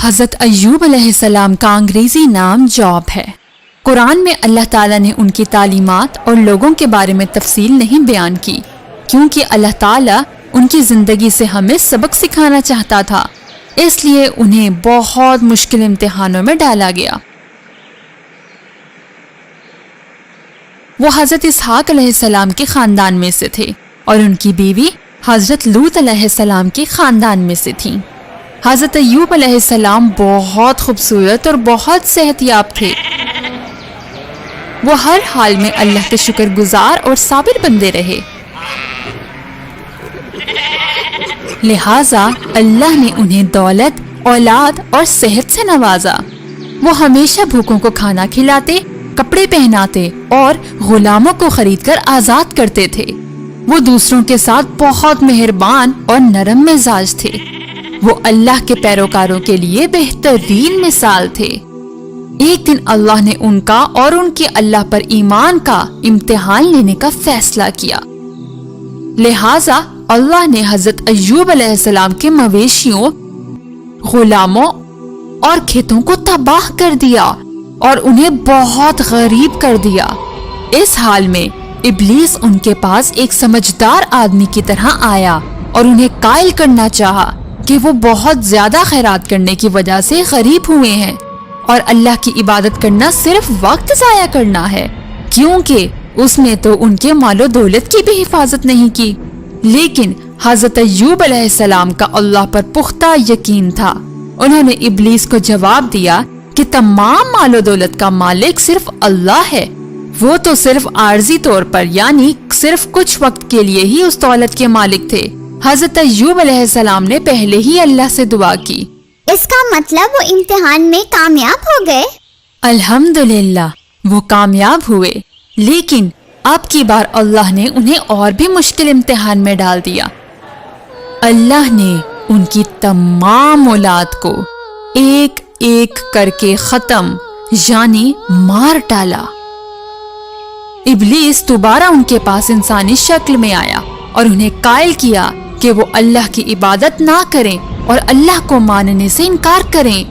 حضرت ایوب علیہ السلام کا انگریزی نام جاب ہے۔ قرآن میں اللہ تعالیٰ نے ان کی تعلیمات اور لوگوں کے بارے میں تفصیل نہیں بیان کی، کیونکہ اللہ تعالیٰ ان کی زندگی سے ہمیں سبق سکھانا چاہتا تھا، اس لیے انہیں بہت مشکل امتحانوں میں ڈالا گیا۔ وہ حضرت اسحاق علیہ السلام کے خاندان میں سے تھے اور ان کی بیوی حضرت لوط علیہ السلام کے خاندان میں سے تھیں۔ حضرت ایوب علیہ السلام بہت خوبصورت اور بہت صحت یاب تھے۔ وہ ہر حال میں اللہ کے شکر گزار اور صابر بندے رہے، لہٰذا اللہ نے انہیں دولت، اولاد اور صحت سے نوازا۔ وہ ہمیشہ بھوکوں کو کھانا کھلاتے، کپڑے پہناتے اور غلاموں کو خرید کر آزاد کرتے تھے۔ وہ دوسروں کے ساتھ بہت مہربان اور نرم مزاج تھے۔ وہ اللہ کے پیروکاروں کے لیے بہترین مثال تھے۔ ایک دن اللہ نے ان کا اور ان کے اللہ پر ایمان کا امتحان لینے کا فیصلہ کیا، لہٰذا اللہ نے حضرت ایوب علیہ السلام کے مویشیوں، غلاموں اور کھیتوں کو تباہ کر دیا اور انہیں بہت غریب کر دیا۔ اس حال میں ابلیس ان کے پاس ایک سمجھدار آدمی کی طرح آیا اور انہیں قائل کرنا چاہا کہ وہ بہت زیادہ خیرات کرنے کی وجہ سے غریب ہوئے ہیں اور اللہ کی عبادت کرنا صرف وقت ضائع کرنا ہے، کیونکہ اس نے تو ان کے مال و دولت کی بھی حفاظت نہیں کی۔ لیکن حضرت ایوب علیہ السلام کا اللہ پر پختہ یقین تھا۔ انہوں نے ابلیس کو جواب دیا کہ تمام مال و دولت کا مالک صرف اللہ ہے، وہ تو صرف عارضی طور پر یعنی صرف کچھ وقت کے لیے ہی اس دولت کے مالک تھے۔ حضرت ایوب علیہ السلام نے پہلے ہی اللہ سے دعا کی۔ اس کا مطلب وہ امتحان میں کامیاب ہو گئے؟ الحمدللہ وہ کامیاب ہوئے، لیکن اب کی بار اللہ نے انہیں اور بھی مشکل امتحان میں ڈال دیا۔ اللہ نے ان کی تمام اولاد کو ایک ایک کر کے ختم یعنی مار ڈالا۔ ابلیس دوبارہ ان کے پاس انسانی شکل میں آیا اور انہیں قائل کیا کہ وہ اللہ کی عبادت نہ کریں اور اللہ کو ماننے سے انکار کریں۔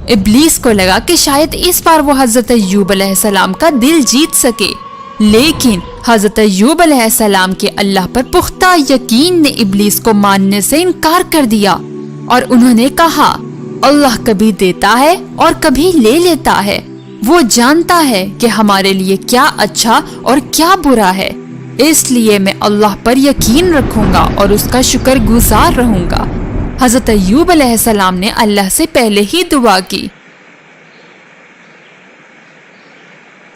ابلیس کو لگا کہ شاید اس بار وہ حضرت ایوب علیہ السلام کا دل جیت سکے، لیکن حضرت ایوب علیہ السلام کے اللہ پر پختہ یقین نے ابلیس کو ماننے سے انکار کر دیا، اور انہوں نے کہا اللہ کبھی دیتا ہے اور کبھی لے لیتا ہے، وہ جانتا ہے کہ ہمارے لیے کیا اچھا اور کیا برا ہے، اس لیے میں اللہ پر یقین رکھوں گا اور اس کا شکر گزار رہوں گا۔ حضرت ایوب علیہ السلام نے اللہ سے پہلے ہی دعا کی۔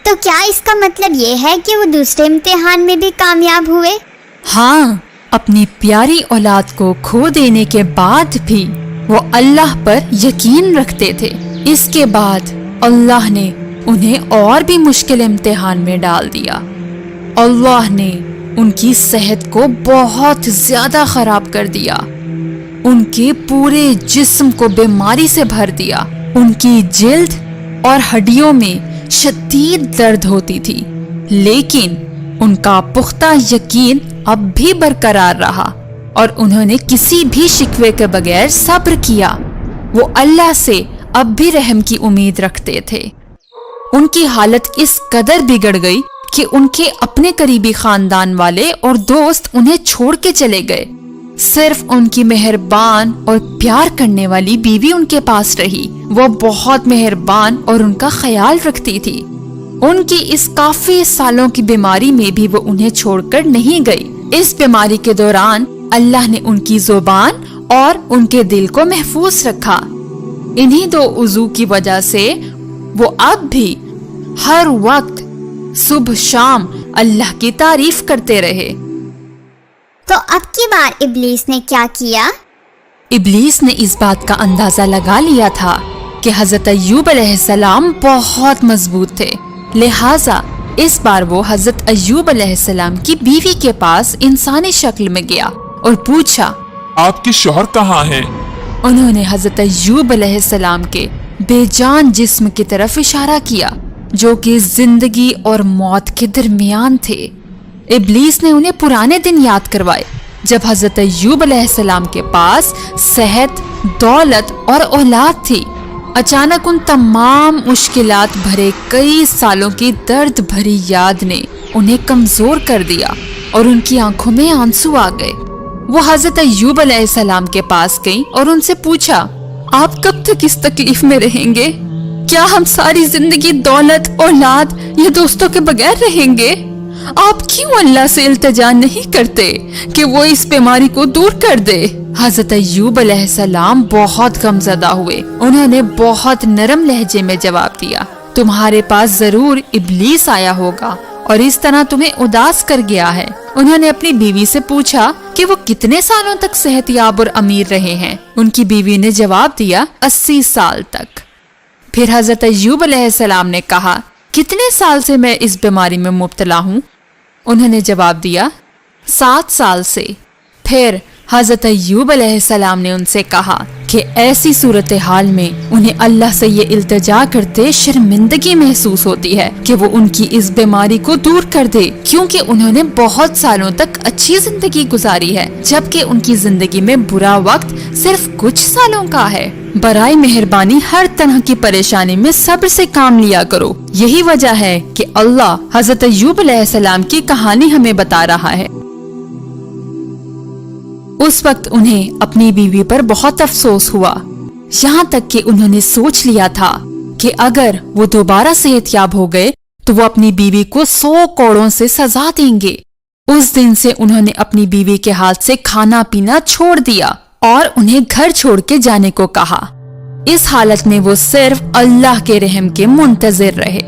تو کیا اس کا مطلب یہ ہے کہ وہ دوسرے امتحان میں بھی کامیاب ہوئے؟ ہاں، اپنی پیاری اولاد کو کھو دینے کے بعد بھی وہ اللہ پر یقین رکھتے تھے۔ اس کے بعد اللہ نے انہیں اور بھی مشکل امتحان میں ڈال دیا۔ اللہ نے ان کی صحت کو بہت زیادہ خراب کر دیا، ان کے پورے جسم کو بیماری سے بھر دیا۔ ان کی جلد اور ہڈیوں میں شدید درد ہوتی تھی، لیکن ان کا پختہ یقین اب بھی برقرار رہا اور انہوں نے کسی بھی شکوے کے بغیر صبر کیا۔ وہ اللہ سے اب بھی رحم کی امید رکھتے تھے۔ ان کی حالت اس قدر بگڑ گئی کہ ان کے اپنے قریبی خاندان والے اور دوست انہیں چھوڑ کے چلے گئے۔ صرف ان کی مہربان اور پیار کرنے والی بیوی ان کے پاس رہی۔ وہ بہت مہربان اور ان کا خیال رکھتی تھی۔ ان کی اس کافی سالوں کی بیماری میں بھی وہ انہیں چھوڑ کر نہیں گئی۔ اس بیماری کے دوران اللہ نے ان کی زبان اور ان کے دل کو محفوظ رکھا۔ انہی دو عضو کی وجہ سے وہ اب بھی ہر وقت صبح شام اللہ کی تعریف کرتے رہے۔ تو اب کی بار ابلیس نے کیا کیا؟ ابلیس نے اس بات کا اندازہ لگا لیا تھا کہ حضرت ایوب علیہ السلام بہت مضبوط تھے، لہٰذا اس بار وہ حضرت ایوب علیہ السلام کی بیوی کے پاس انسانی شکل میں گیا اور پوچھا، آپ کے شوہر کہاں ہیں؟ انہوں نے حضرت ایوب علیہ السلام کے بے جان جسم کی طرف اشارہ کیا جو کہ زندگی اور موت کے درمیان تھے۔ ابلیس نے انہیں پرانے دن یاد کروائے جب حضرت ایوب علیہ السلام کے پاس صحت، دولت اور اولاد تھی، अचानक उन तमाम मुश्किलात भरे कई सालों की दर्द भरी याद ने उन्हें कमजोर कर दिया और उनकी आंखों में आंसू आ गए। वो हजरत अय्यूब अलैहिस्सलाम के पास गई और उनसे पूछा, आप कब तक इस तकलीफ में रहेंगे? क्या हम सारी जिंदगी दौलत, औलाद या दोस्तों के बगैर रहेंगे? आप क्यों अल्लाह से इल्तिजा नहीं करते कि वो इस बीमारी को दूर कर दे? हजरत अय्यूब अलैहिस्सलाम बहुत गमज़दा हुए। उन्होंने बहुत नरम लहजे में जवाब दिया, तुम्हारे पास जरूर इब्लीस आया होगा और इस तरह तुम्हें उदास कर गया है। उन्होंने अपनी बीवी से पूछा कि वो कितने सालों तक सेहतयाब और अमीर रहे हैं। उनकी बीवी ने जवाब दिया, 80 साल तक। फिर हजरत अय्यूब अलैहिस्सलाम ने कहा, कितने साल से मैं इस बीमारी में मुब्तला हूँ? उन्होंने जवाब दिया, 7 साल से। फिर हजरत अय्यूब अलैहिस्सलाम ने उनसे कहा कि ऐसी सूरत हाल में उन्हें अल्लाह से ये इल्तिजा करते शर्मिंदगी महसूस होती है कि वो उनकी इस बीमारी को दूर कर दे, क्योंकि उन्होंने बहुत सालों तक अच्छी जिंदगी गुजारी है, जबकि उनकी जिंदगी में बुरा वक्त सिर्फ कुछ सालों का है। बराए मेहरबानी हर तरह की परेशानी में सब्र से काम लिया करो। यही वजह है कि अल्लाह हजरत अय्यूब अलैहिस्सलाम की कहानी हमें बता रहा है। उस वक्त उन्हें अपनी बीवी पर बहुत अफसोस हुआ, यहाँ तक कि उन्होंने सोच लिया था कि अगर वो दोबारा सेहतयाब हो गए तो वो अपनी बीवी को 100 कोड़ों से सजा देंगे। उस दिन से उन्होंने अपनी बीवी के हाथ से खाना पीना छोड़ दिया और उन्हें घर छोड़ के जाने को कहा। इस हालत में वो सिर्फ अल्लाह के रहम के मुंतजिर रहे।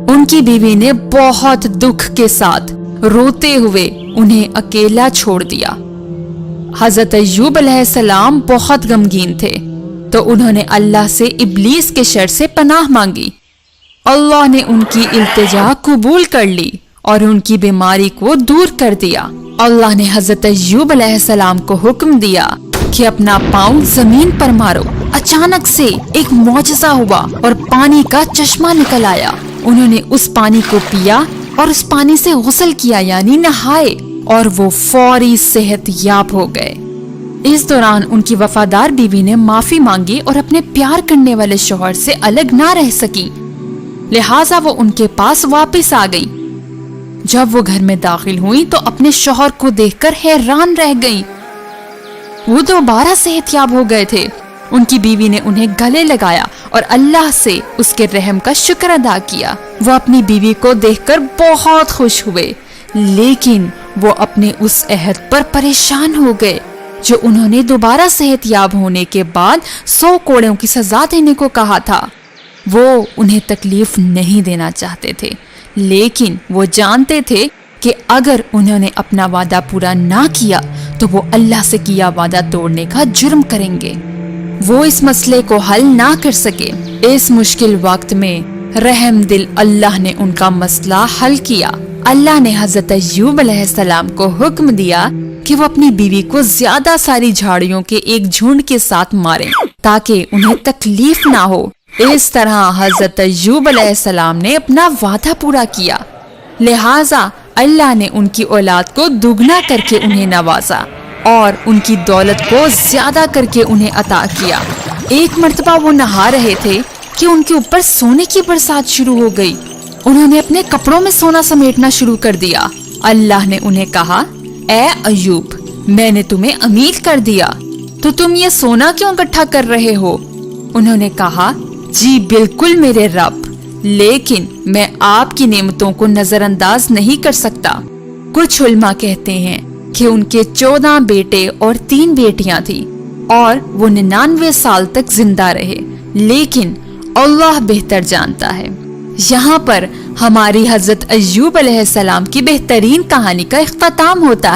उनकी बीवी ने बहुत दुख के साथ रोते हुए उन्हें अकेला छोड़ दिया। हजरत अय्यूब अलैहिस्सलाम बहुत गमगीन थे, तो उन्होंने अल्लाह से इब्लीस के शर से पनाह मांगी। अल्लाह ने उनकी इल्तिजा कबूल कर ली और उनकी बीमारी को दूर कर दिया। अल्लाह ने हजरत अय्यूब अलैहिस्सलाम को हुक्म दिया कि अपना पाँव जमीन पर मारो। अचानक से एक मौजज़ा हुआ और पानी का चश्मा निकल आया। उन्होंने उस पानी को पिया और उस पानी से गुस्ल किया, यानी नहाए, और वो फौरी सेहतयाब हो गए। इस दौरान उनकी वफादार बीवी ने माफी मांगी और अपने प्यार करने वाले शौहर से अलग ना रह सकी, लिहाजा वो उनके पास वापस आ गई। जब वो घर में दाखिल हुई तो अपने शौहर को देखकर हैरान रह गई। वो दोबारा सेहतयाब हो गए थे। उनकी बीवी ने उन्हें गले लगाया और अल्लाह से उसके रहम का शुक्र अदा किया। वो अपनी बीवी को देखकर बहुत खुश हुए, लेकिन वो अपने उस अहद पर परेशान हो गए जो उन्होंने दोबारा सेहतयाब होने के बाद 100 कोड़ों की सजा देने को कहा था। वो उन्हें तकलीफ नहीं देना चाहते थे, लेकिन वो जानते थे कि अगर उन्होंने अपना वादा पूरा ना किया तो वो अल्लाह से किया वादा तोड़ने का जुर्म करेंगे। वो इस मसले को हल ना कर सके। इस मुश्किल वक्त में रहम दिल अल्लाह ने उनका मसला हल किया। अल्लाह ने हजरत अय्यूब अलैहिस्सलाम को हुक्म दिया कि वो अपनी बीवी को ज्यादा सारी झाड़ियों के एक झुंड के साथ मारें ताकि उन्हें तकलीफ ना हो। इस तरह हजरत अय्यूब अलैहिस्सलाम ने अपना वादा पूरा किया, लिहाजा अल्लाह ने उनकी औलाद को दुगना करके उन्हें नवाजा और उनकी दौलत को ज्यादा करके उन्हें अता किया। एक मर्तबा वो नहा रहे थे कि उनके ऊपर सोने की बरसात शुरू हो गई। उन्होंने अपने कपड़ों में सोना समेटना शुरू कर दिया। अल्लाह ने उन्हें कहा, ए अय्यूब, मैंने तुम्हें अमीर कर दिया, तो तुम ये सोना क्यों इकट्ठा कर रहे हो? उन्होंने कहा, जी बिल्कुल मेरे रब, लेकिन मैं आपकी नेमतों को नजरअंदाज नहीं कर सकता। कुछ उल्मा कहते हैं कि उनके 14 बेटे और 3 बेटियां थी और वो 99 साल तक जिंदा रहे, लेकिन अल्लाह बेहतर जानता है। यहाँ पर हमारी हजरत अय्यूब अलैहिस्सलाम की बेहतरीन कहानी का इख्तिताम होता है।